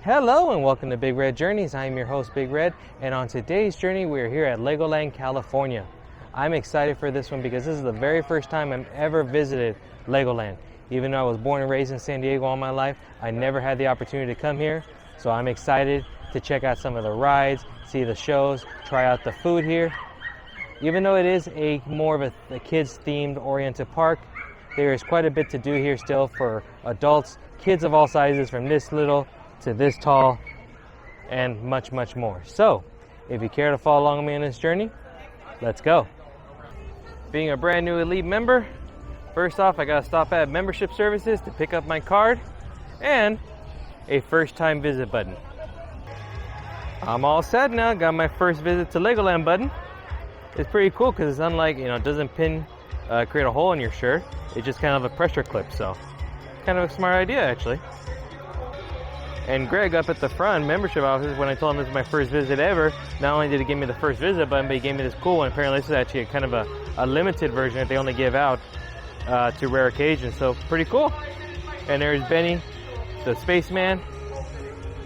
Hello and welcome to Big Red Journeys. I am your host Big Red, and on today's journey we are here at Legoland California. I'm excited for this one because this is the very first time I've ever visited Legoland. Even though I was born and raised in San Diego all my life, I never had the opportunity to come here. So I'm excited to check out some of the rides, see the shows, try out the food here. Even though it is more of a kids themed oriented park, there is quite a bit to do here still for adults, kids of all sizes from this little to this tall, and much, much more. So, if you care to follow along with me on this journey, let's go. Being a brand new Elite member, first off, I gotta stop at membership services to pick up my card and a first time visit button. I'm all set now, got my first visit to Legoland button. It's pretty cool because it's unlike, it doesn't create a hole in your shirt. It's just kind of a pressure clip, so kind of a smart idea actually. And Greg up at the front membership office, when I told him this was my first visit ever, not only did he give me the first visit button, but he gave me this cool one. Apparently this is actually a kind of a limited version that they only give out to rare occasions, so pretty cool. And there's Benny, the spaceman.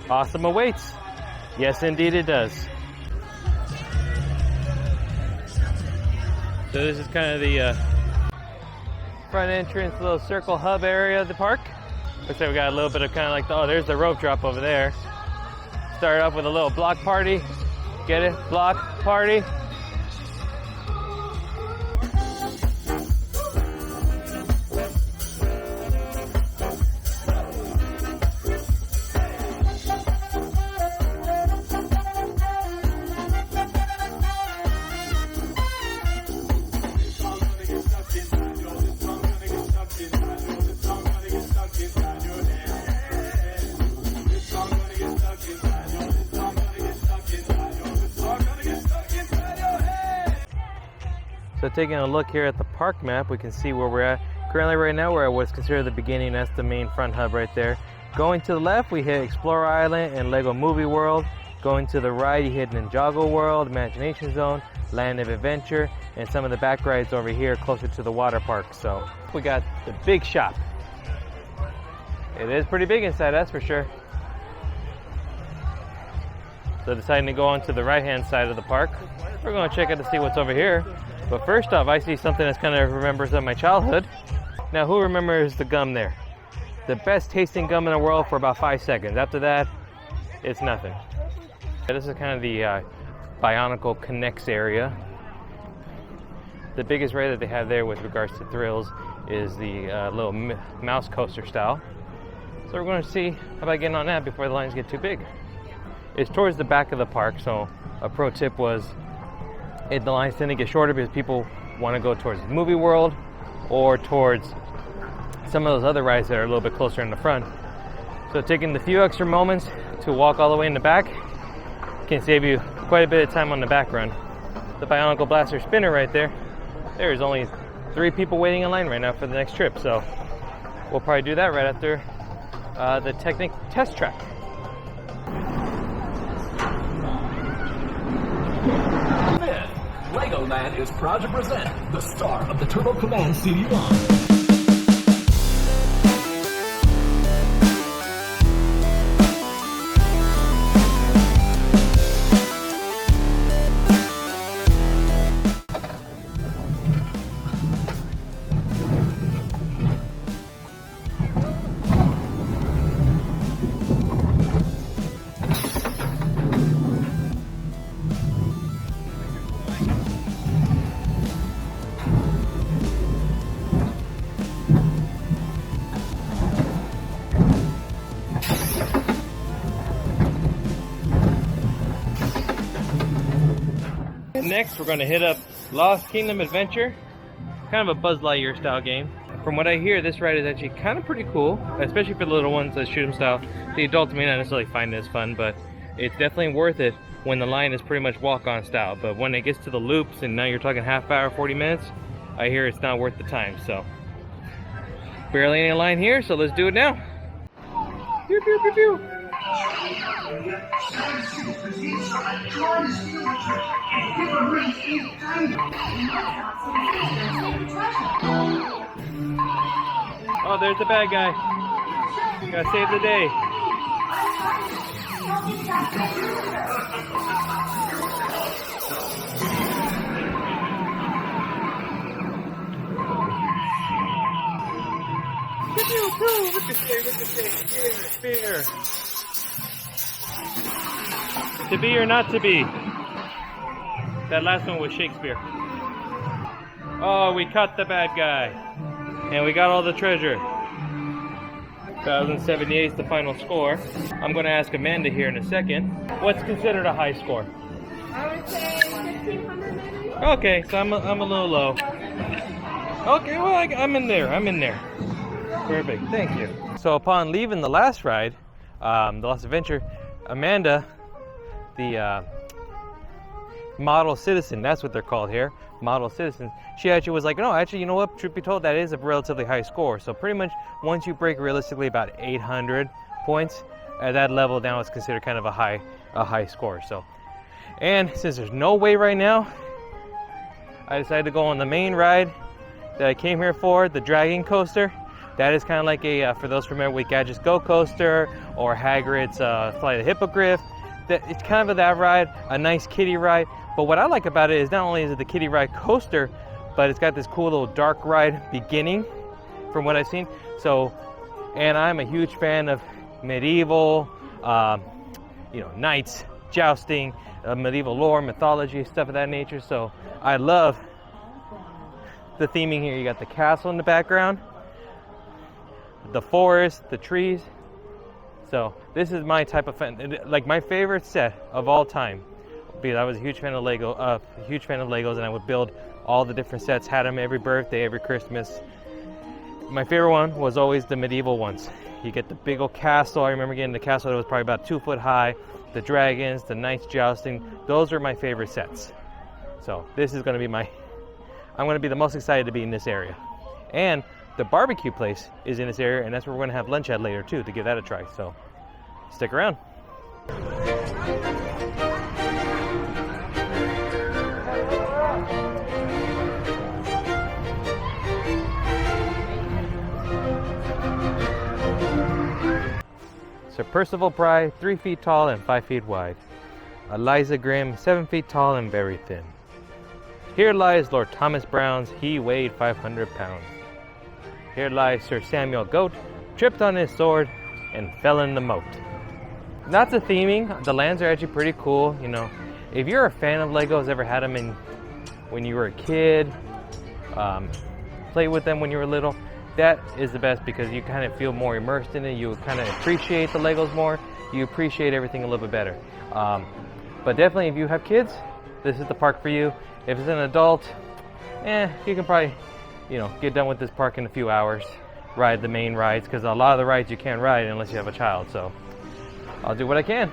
Awesome awaits. Yes, indeed it does. So this is kind of the front entrance, little circle hub area of the park. Looks like we got a little bit of kind of like, there's the rope drop over there. Start off with a little block party. Get it? Block party. So taking a look here at the park map, we can see where we're at. Currently right now we're at what's considered the beginning. That's the main front hub right there. Going to the left, we hit Explorer Island and Lego Movie World. Going to the right, you hit Ninjago World, Imagination Zone, Land of Adventure, and some of the back rides over here closer to the water park. So we got the big shop. It is pretty big inside, that's for sure. So deciding to go on to the right hand side of the park. We're going to check out to see what's over here. But first off, I see something that's kind of remembers of my childhood. Now, who remembers the gum there? The best tasting gum in the world for about 5 seconds. After that, it's nothing. This is kind of the Bionicle Connects area. The biggest ride that they have there with regards to thrills is the little mouse coaster style. So we're going to see about getting on that before the lines get too big. It's towards the back of the park, so a pro tip was the lines tend to get shorter because people want to go towards Movie World or towards some of those other rides that are a little bit closer in the front. So taking the few extra moments to walk all the way in the back can save you quite a bit of time on the back run. The Bionicle Blaster spinner right there, there's only 3 people waiting in line right now for the next trip, so we'll probably do that right after the Technic test track. Legoland is proud to present the star of the Turbo Command CD-ROM. Next, we're going to hit up Lost Kingdom Adventure, kind of a Buzz Lightyear style game. From what I hear, this ride is actually kind of pretty cool, especially for the little ones that shoot 'em style. The adults may not necessarily find this fun, but it's definitely worth it when the line is pretty much walk-on style. But when it gets to the loops, and now you're talking half hour, 40 minutes, I hear it's not worth the time. So barely any line here, so let's do it now. Pew, pew, pew, pew. Oh, there's the bad guy. Gotta save the day. To be or not to be. That last one was Shakespeare. Oh, we caught the bad guy. And we got all the treasure. 1,078 is the final score. I'm going to ask Amanda here in a second. What's considered a high score? I would say 1,500 maybe. Okay, so I'm a little low. Okay, well, I'm in there. I'm in there. Perfect. Thank you. So upon leaving the last ride, the last adventure, Amanda, the model citizen, that's what they're called here, model citizens, she actually was like, no, actually, you know what, truth be told, that is a relatively high score. So pretty much once you break realistically about 800 points, at that level now it's considered kind of a high score. So, and since there's no way right now, I decided to go on the main ride that I came here for, the dragon coaster. That is kind of like a, for those familiar with Gadget's Go Coaster or Hagrid's Flight of the Hippogriff, it's kind of that ride, a nice kiddie ride. But what I like about it is not only is it the kiddie ride coaster, but it's got this cool little dark ride beginning from what I've seen. So, and I'm a huge fan of medieval, knights, jousting, medieval lore, mythology, stuff of that nature. So I love the theming here. You got the castle in the background, the forest, the trees. So this is my type of fan, like my favorite set of all time. Because I was a huge fan of Legos, and I would build all the different sets. Had them every birthday, every Christmas. My favorite one was always the medieval ones. You get the big old castle. I remember getting the castle that was probably about 2 foot high. The dragons, the knights jousting. Those are my favorite sets. So this is going to be I'm going to be the most excited to be in this area. And the barbecue place is in this area, and that's where we're going to have lunch at later too, to give that a try. So stick around. Sir Percival Pry, 3 feet tall and 5 feet wide. Eliza Grimm, 7 feet tall and very thin. Here lies Lord Thomas Browns, he weighed 500 pounds. Here lies Sir Samuel Goat, tripped on his sword and fell in the moat. That's the theming. The lands are actually pretty cool. You know, if you're a fan of Legos, ever had them in when you were a kid, played with them when you were little, that is the best because you kind of feel more immersed in it. You kind of appreciate the Legos more. You appreciate everything a little bit better. But definitely if you have kids, this is the park for you. If it's an adult, you can probably, get done with this park in a few hours. Ride the main rides, because a lot of the rides you can't ride unless you have a child. So I'll do what I can.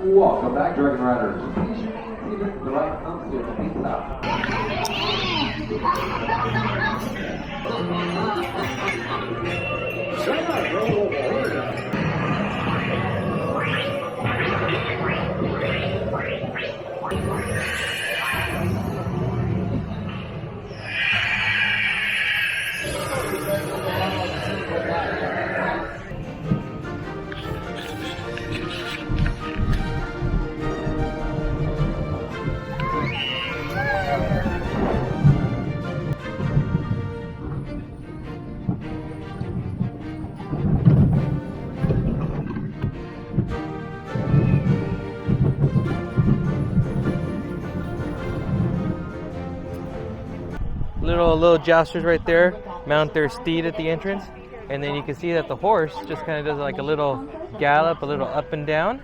Welcome back, Dragon Riders. Please remain seated. The ride comes to a complete stop. Little jousters right there mount their steed at the entrance, and then you can see that the horse just kind of does like a little gallop, a little up and down,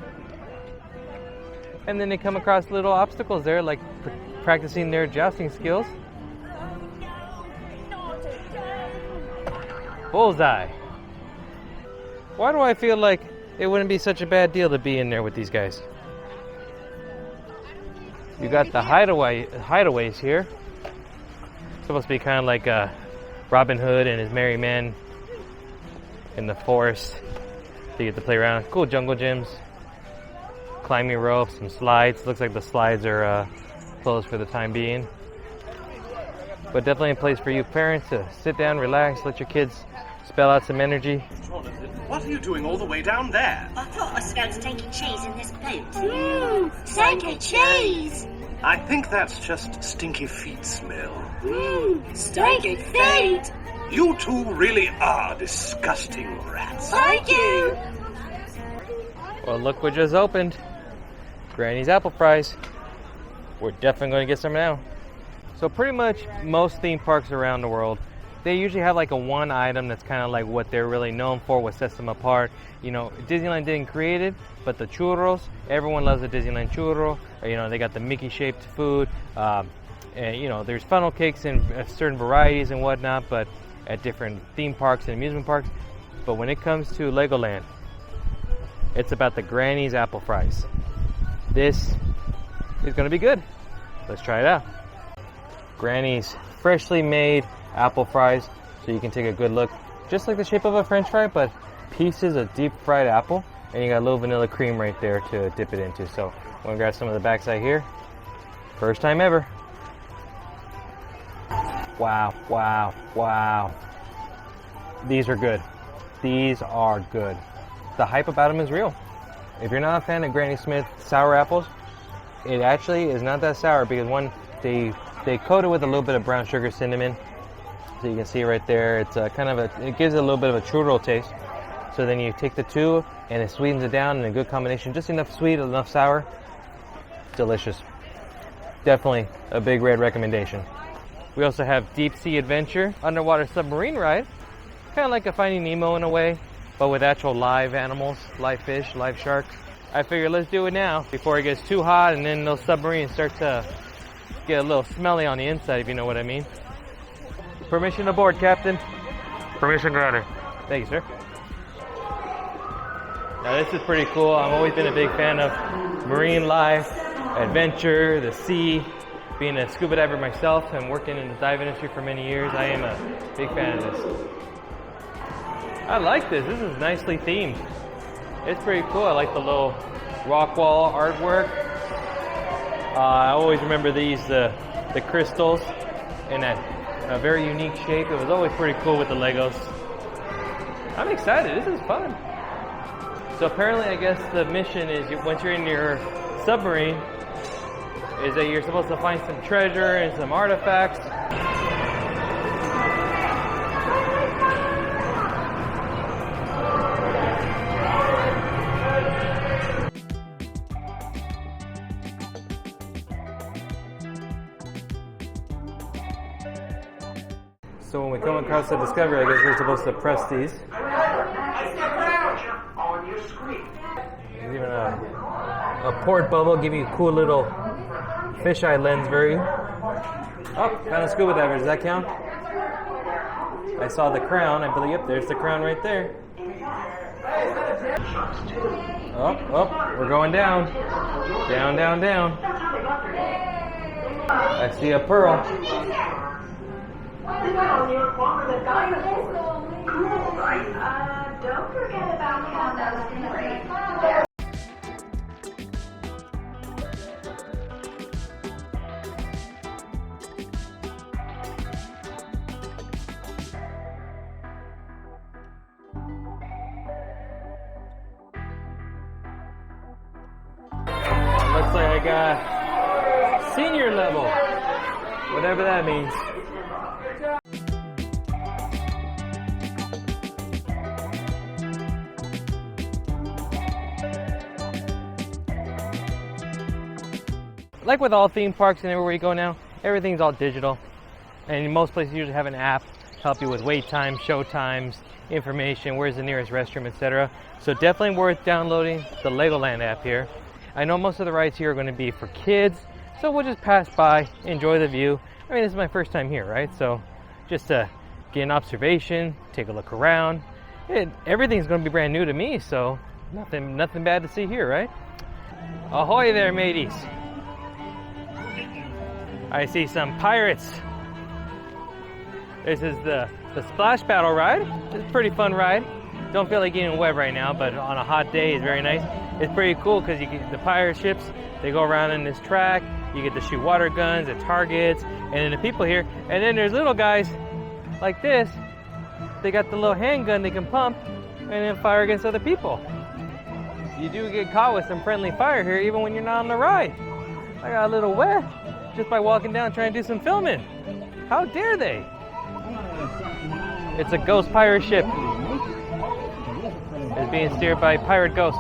and then they come across little obstacles there, like practicing their jousting skills. Bullseye. Why do I feel like it wouldn't be such a bad deal to be in there with these guys? You got the hideaways here. Supposed to be kind of like Robin Hood and his merry men in the forest. So you get to play around. Cool jungle gyms, climbing ropes, some slides. Looks like the slides are closed for the time being. But definitely a place for you parents to sit down, relax, let your kids spell out some energy. What are you doing all the way down there? I thought I smelled stinky cheese in this boat. Stinky cheese! I think that's just stinky feet smell. Stinky feet! You two really are disgusting rats. Thank you! Well, look what just opened. Granny's apple fries. We're definitely going to get some now. So pretty much most theme parks around the world, they usually have like a one item that's kind of like what they're really known for, what sets them apart. You know, Disneyland didn't create it, but the churros, everyone loves the Disneyland churro. Or, you know, they got the Mickey shaped food. And you know, there's funnel cakes in certain varieties and whatnot, but at different theme parks and amusement parks. But when it comes to Legoland, it's about the Granny's apple fries. This is gonna be good. Let's try it out. Granny's freshly made apple fries, so you can take a good look. Just like the shape of a French fry, but pieces of deep fried apple, and you got a little vanilla cream right there to dip it into. So I'm gonna grab some of the backside here. First time ever. Wow, wow, wow. These are good. These are good. The hype about them is real. If you're not a fan of Granny Smith sour apples, it actually is not that sour because one, they coat it with a little bit of brown sugar cinnamon. So you can see right there, it's it gives it a little bit of a churro taste. So then you take the two and it sweetens it down in a good combination. Just enough sweet, enough sour. Delicious. Definitely a Big Red recommendation. We also have Deep Sea Adventure, underwater submarine ride. Kind of like a Finding Nemo in a way, but with actual live animals, live fish, live sharks. I figure let's do it now before it gets too hot and then those submarines start to get a little smelly on the inside, if you know what I mean. Permission aboard, Captain. Permission granted. Thank you, sir. Now this is pretty cool. I've always been a big fan of marine life, adventure, the sea. Being a scuba diver myself and working in the dive industry for many years, I am a big fan of this. I like this. This is nicely themed. It's pretty cool. I like the little rock wall artwork. I always remember these, the crystals in a very unique shape. It was always pretty cool with the Legos. I'm excited. This is fun. So apparently, I guess the mission is once you're in your submarine, is that you're supposed to find some treasure and some artifacts. So when we come across the Discovery, I guess we're supposed to press these. There's even a port bubble, give you a cool little fisheye lens view. Oh, found a scuba diver. Does that count? I saw the crown. I believe, yep, there's the crown right there. Oh, we're going down. Down, down, down. I see a pearl. Don't forget about how those Looks like I got senior level, whatever that means. Like with all theme parks and everywhere you go now, everything's all digital. And most places usually have an app to help you with wait times, show times, information, where's the nearest restroom, etc. So definitely worth downloading the Legoland app here. I know most of the rides here are going to be for kids, so we'll just pass by, enjoy the view. I mean, this is my first time here, right? So just to get an observation, take a look around. Everything's going to be brand new to me, so nothing bad to see here, right? Ahoy there, mateys. I see some pirates. This is the splash paddle ride. It's a pretty fun ride. Don't feel like getting wet right now, but on a hot day, it's very nice. It's pretty cool because you get the pirate ships. They go around in this track. You get to shoot water guns at targets, and then the people here. And then there's little guys like this they got the little handgun they can pump and then fire against other people. You do get caught with some friendly fire here even when you're not on the ride. I got a little wet just by walking down trying to do some filming. How dare they? It's a ghost pirate ship. It's being steered by pirate ghosts.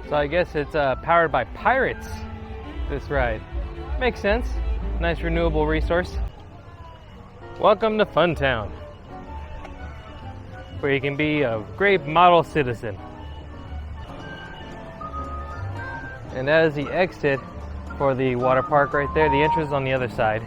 So I guess it's powered by pirates, this ride. Makes sense. Nice renewable resource. Welcome to Funtown, where you can be a great model citizen. And that is the exit for the water park right there. The entrance is on the other side.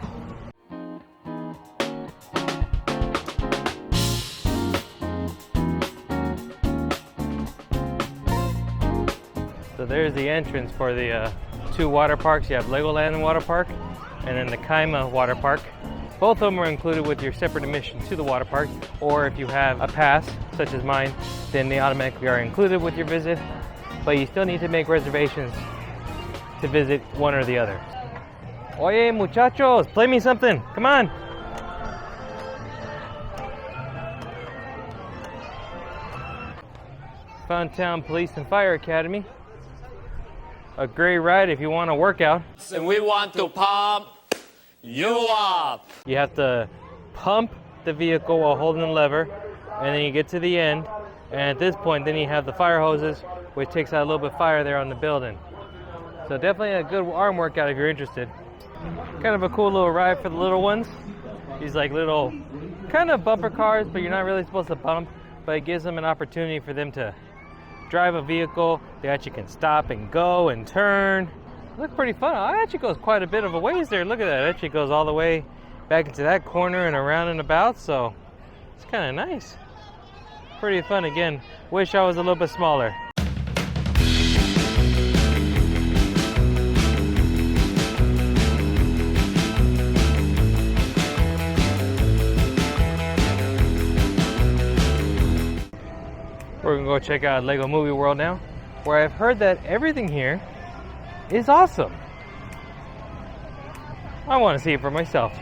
So there's the entrance for the two water parks. You have Legoland Water Park and then the Kaima Water Park. Both of them are included with your separate admission to the water park, or if you have a pass, such as mine, then they automatically are included with your visit, but you still need to make reservations to visit one or the other. Oye, muchachos, play me something, come on. Funtown Police and Fire Academy. A great ride if you want to work out. And we want to pump you up. You have to pump the vehicle while holding the lever, and then you get to the end, and at this point then you have the fire hoses, which takes out a little bit of fire there on the building. So definitely a good arm workout if you're interested. Kind of a cool little ride for the little ones. These like little kind of bumper cars, but you're not really supposed to bump, but it gives them an opportunity for them to drive a vehicle. They actually can stop and go and turn. Look pretty fun. It actually goes quite a bit of a ways there. Look at that. It actually goes all the way back into that corner and around and about. So it's kind of nice. Pretty fun. Again, wish I was a little bit smaller. We're gonna go check out Lego Movie World now, where I've heard that everything here is awesome. I want to see it for myself.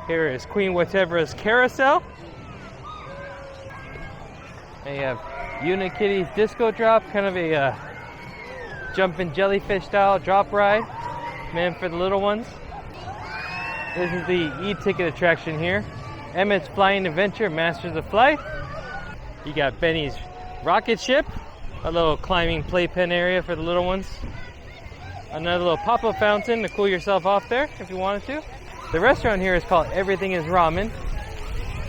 Here is Queen Whatever's Carousel. And you have Unikitty's Disco Drop, kind of a jumping jellyfish style drop ride, meant for the little ones. This is the e-ticket attraction here. Emmett's Flying Adventure, Masters of Flight. You got Benny's Rocket Ship, a little climbing playpen area for the little ones. Another little pop-up fountain to cool yourself off there if you wanted to. The restaurant here is called Everything is Ramen.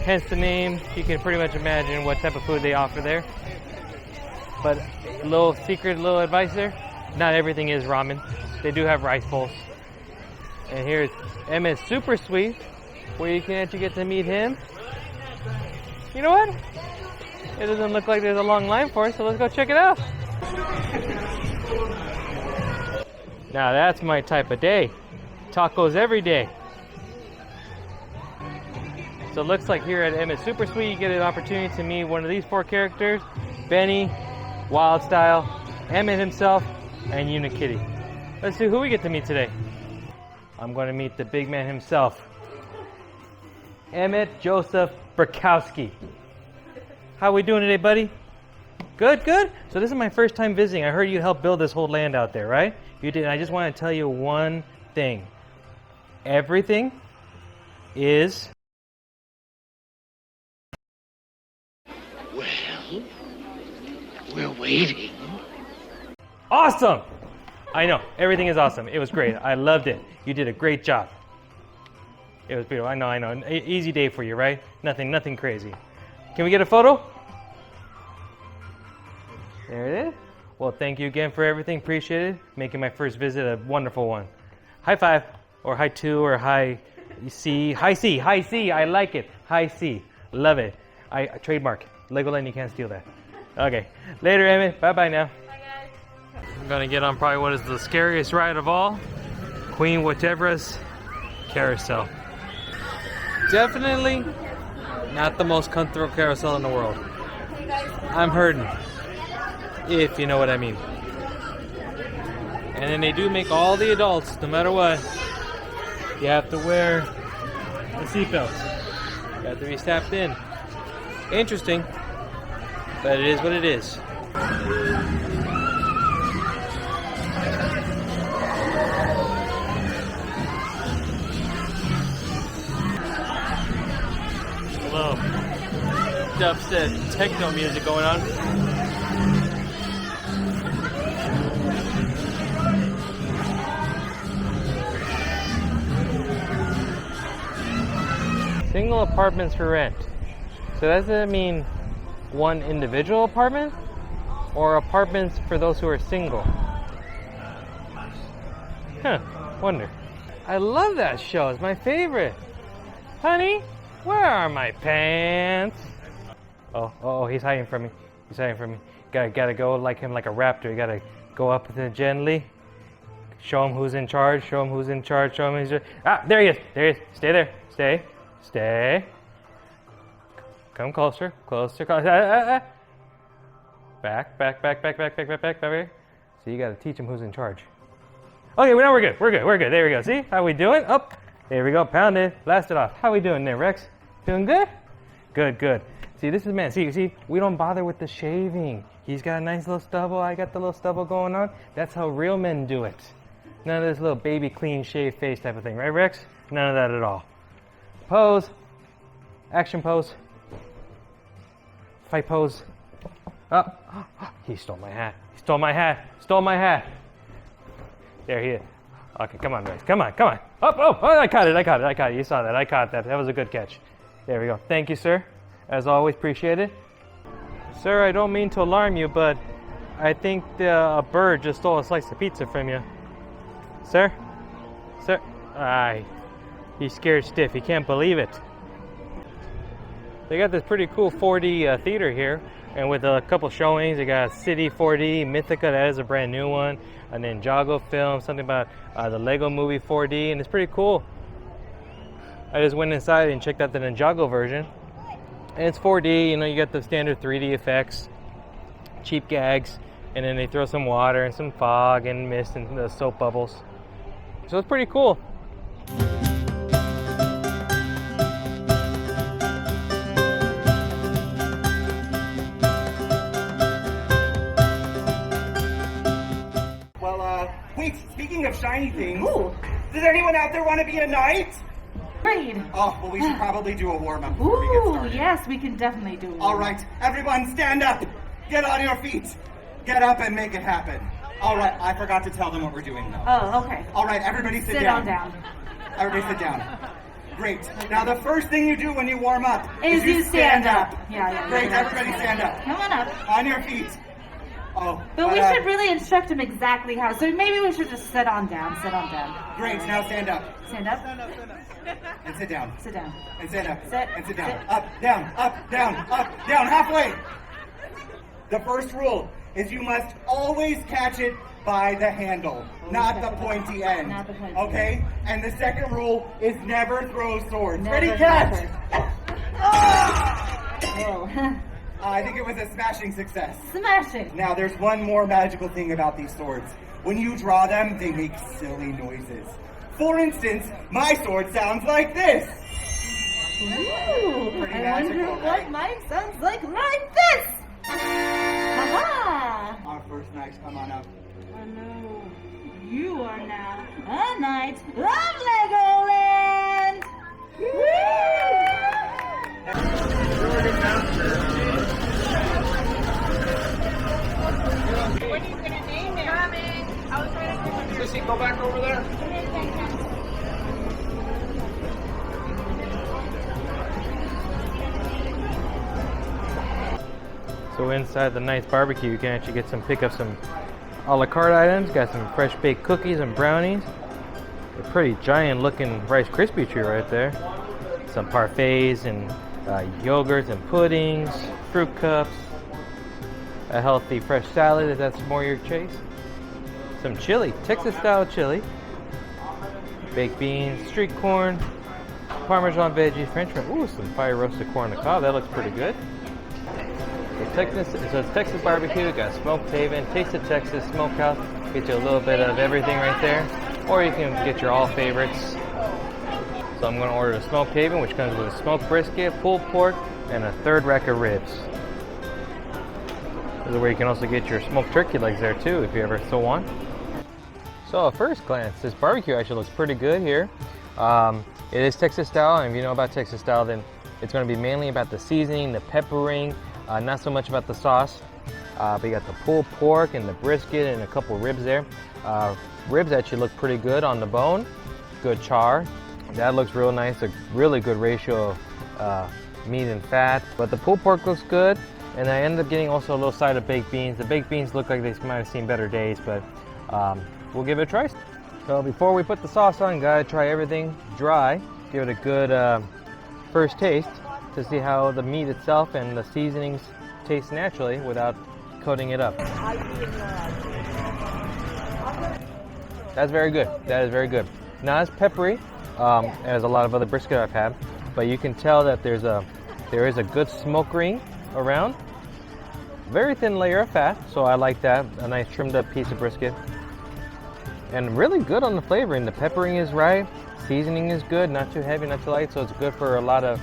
Hence the name. You can pretty much imagine what type of food they offer there. But a little secret, little advice there. Not everything is ramen. They do have rice bowls. And here's Emmett's Super Suite, where you can actually get to meet him. You know what? It doesn't look like there's a long line for it, so let's go check it out. Now that's my type of day. Tacos every day. So it looks like here at Emmett's Super Suite, you get an opportunity to meet one of these four characters: Benny, Wild Style, Emmett himself, and Unikitty. Let's see who we get to meet today. I'm going to meet the big man himself, Emmett Joseph Burkowski. How we doing today, buddy? Good, good? So this is my first time visiting. I heard you helped build this whole land out there, right? You did. I just want to tell you one thing. Everything is... Well, we're waiting. awesome! I know, everything is awesome. It was great. I loved it. You did a great job. It was beautiful. I know. An easy day for you, right? Nothing crazy. Can we get a photo? There it is. Well, thank you again for everything. Appreciate it. Making my first visit a wonderful one. High five, or high two, or high C. High C. I like it. High C. Love it. I trademark. Legoland, you can't steal that. Okay, later, Emmett. Bye-bye now. Bye, guys. I'm gonna get on probably what is the scariest ride of all, Queen Whatever's Carousel. Definitely not the most comfortable carousel in the world. I'm hurting, if you know what I mean. And then they do make all the adults, no matter what, you have to wear the seatbelts. You have to be strapped in. Interesting, but it is what it is. Hello. Dubstep techno music going on. Single apartments for rent. So does that mean one individual apartment or apartments for those who are single? Huh, wonder. I love that show. It's my favorite. Honey, where are my pants? Oh, he's hiding from me. He's hiding from me. Gotta go like him, like a raptor. You gotta go up with him gently. Show him who's in charge. Show him who's in charge. Show him who's in charge. Ah, there he is. There he is. Stay there. Stay. Stay. Come closer. Closer. Closer. Back. So you gotta teach him who's in charge. Okay, well, now we're good. We're good. There we go. See how we doing? Up. There we go. Pound it. Blast it off. How we doing there, Rex? Doing good? Good. See, this is man. See, we don't bother with the shaving. He's got a nice little stubble. I got the little stubble going on. That's how real men do it. None of this little baby clean shave face type of thing, right, Rex? None of that at all. Pose. Action pose. Fight pose. Oh, he stole my hat. Stole my hat. There he is. Okay, come on, Rex. Come on. Oh, I caught it. You saw that. I caught that. That was a good catch. There we go. Thank you, sir. As always, appreciate it. Sir, I don't mean to alarm you, but I think a bird just stole a slice of pizza from you. Sir? He's scared stiff. He can't believe it. They got this pretty cool 4D theater here, and with a couple showings, they got City 4D, Mythica, that is a brand new one, and then Jago Film, something about the Lego Movie 4D, and it's pretty cool. I just went inside and checked out the Ninjago version, and it's 4D. You know, you got the standard 3D effects, cheap gags, and then they throw some water and some fog and mist and the soap bubbles. So it's pretty cool. Wait, speaking of shiny things, does anyone out there want to be a knight? Great. Oh, well, we should probably do a warm-up before we get started. Yes, we can definitely do it. All right, everyone stand up. Get on your feet. Get up and make it happen. All right, I forgot to tell them what we're doing though. Oh, okay. All right, everybody sit down. Sit down. Everybody sit down. Great. Now the first thing you do when you warm up Is you stand up. Yeah. Great, everybody stand up. Come on up. On your feet. Oh. But we should really instruct him exactly how. So maybe we should just sit on down. Great, now stand up. Stand up. And sit down. Sit down. And stand up. Sit. And sit down. Sit. Up, down, halfway. The first rule is you must always catch it by the handle, not the pointy end. Not the pointy okay? And the second rule is never throw swords. Never, Ready, catch! Whoa. I think it was a smashing success. Smashing. Now, there's one more magical thing about these swords. When you draw them, they make silly noises. For instance, my sword sounds like this. Ooh, Pretty I magical, wonder right? what mine sounds like this. Ha-ha. Our first knight, come on up. Oh no, you are now a knight of Legoland. What are you going to name it? Coming. I was trying to Sissy, go back over there. So inside the nice barbecue, you can actually pick up some a la carte items. Got some fresh baked cookies and brownies. A pretty giant looking Rice Krispie treat right there. Some parfaits and yogurts and puddings, fruit cups, a healthy fresh salad if that's more your chase, some chili, Texas style chili, baked beans, street corn, Parmesan veggies, French fries. Ooh, some fire roasted corn on the cob. That looks pretty good. So it's Texas barbecue. We got smoked haven, taste of Texas, smokehouse. Get you a little bit of everything right there. Or you can get your all favorites. So I'm going to order the smoked haven, which comes with a smoked brisket, pulled pork, and a third rack of ribs. This is where you can also get your smoked turkey legs there too, if you ever so want. So at first glance, this barbecue actually looks pretty good here. It is Texas style, and if you know about Texas style, then it's going to be mainly about the seasoning, the peppering, not so much about the sauce. But you got the pulled pork and the brisket and a couple ribs there. Ribs actually look pretty good on the bone, good char. That looks real nice, a really good ratio of meat and fat. But the pulled pork looks good, and I ended up getting also a little side of baked beans. The baked beans look like they might have seen better days, but we'll give it a try. So before we put the sauce on, gotta try everything dry. Give it a good first taste to see how the meat itself and the seasonings taste naturally without coating it up. That's very good. That is very good. Not as peppery as a lot of other brisket I've had, but you can tell that there is a good smoke ring around. Very thin layer of fat, so I like that. A nice trimmed up piece of brisket. And really good on the flavoring. The peppering is right, seasoning is good, not too heavy, not too light, so it's good for a lot of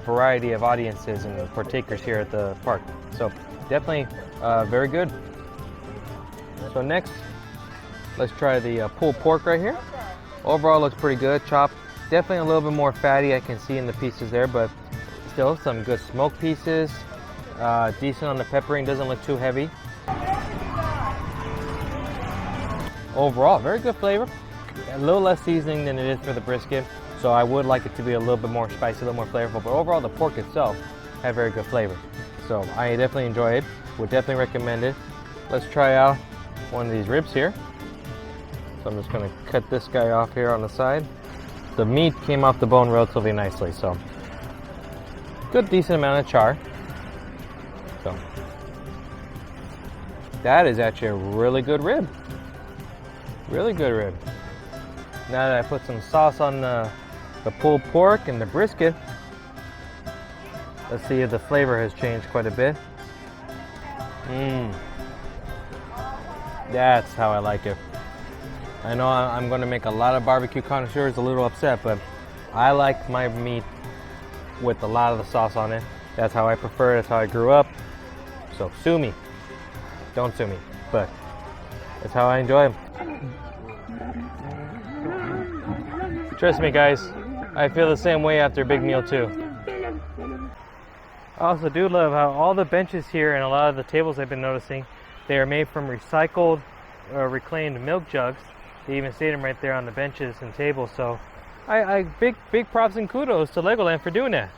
variety of audiences and partakers here at the park. So definitely very good. So next, let's try the pulled pork right here. Overall looks pretty good, chopped. Definitely a little bit more fatty, I can see in the pieces there, but still some good smoked pieces. Decent on the peppering, doesn't look too heavy. Overall, very good flavor. A little less seasoning than it is for the brisket, so I would like it to be a little bit more spicy, a little more flavorful, but overall the pork itself had very good flavor. So I definitely enjoy it, would definitely recommend it. Let's try out one of these ribs here. So I'm just gonna cut this guy off here on the side. The meat came off the bone relatively nicely, so good decent amount of char. So that is actually a really good rib. Really good rib. Now that I put some sauce on the pulled pork and the brisket, let's see if the flavor has changed quite a bit. That's how I like it. I know I'm going to make a lot of barbecue connoisseurs a little upset, but I like my meat with a lot of the sauce on it. That's how I prefer it. That's how I grew up. So sue me. Don't sue me, but that's how I enjoy them. Trust me guys, I feel the same way after a big meal too. I also do love how all the benches here and a lot of the tables I've been noticing, they are made from recycled or reclaimed milk jugs. They even state them right there on the benches and tables, so big props and kudos to Legoland for doing that.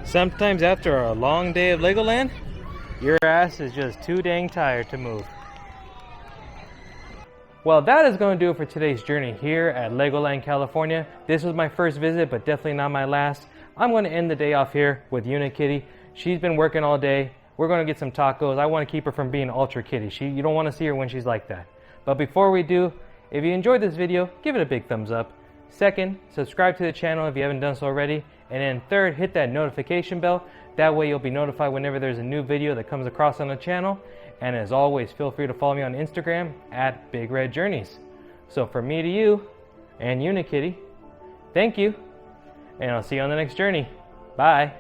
Sometimes after a long day of Legoland, your ass is just too dang tired to move. Well, that is going to do it for today's journey here at Legoland California. This was my first visit, but definitely not my last. I'm going to end the day off here with Unikitty. She's been working all day. We're going to get some tacos. I want to keep her from being ultra kitty. You don't want to see her when she's like that. But before we do, if you enjoyed this video, give it a big thumbs up. Second, subscribe to the channel if you haven't done so already. And then third, hit that notification bell. That way you'll be notified whenever there's a new video that comes across on the channel. And as always, feel free to follow me on Instagram at Big Red Journeys. So from me to you and Unikitty, thank you, and I'll see you on the next journey. Bye.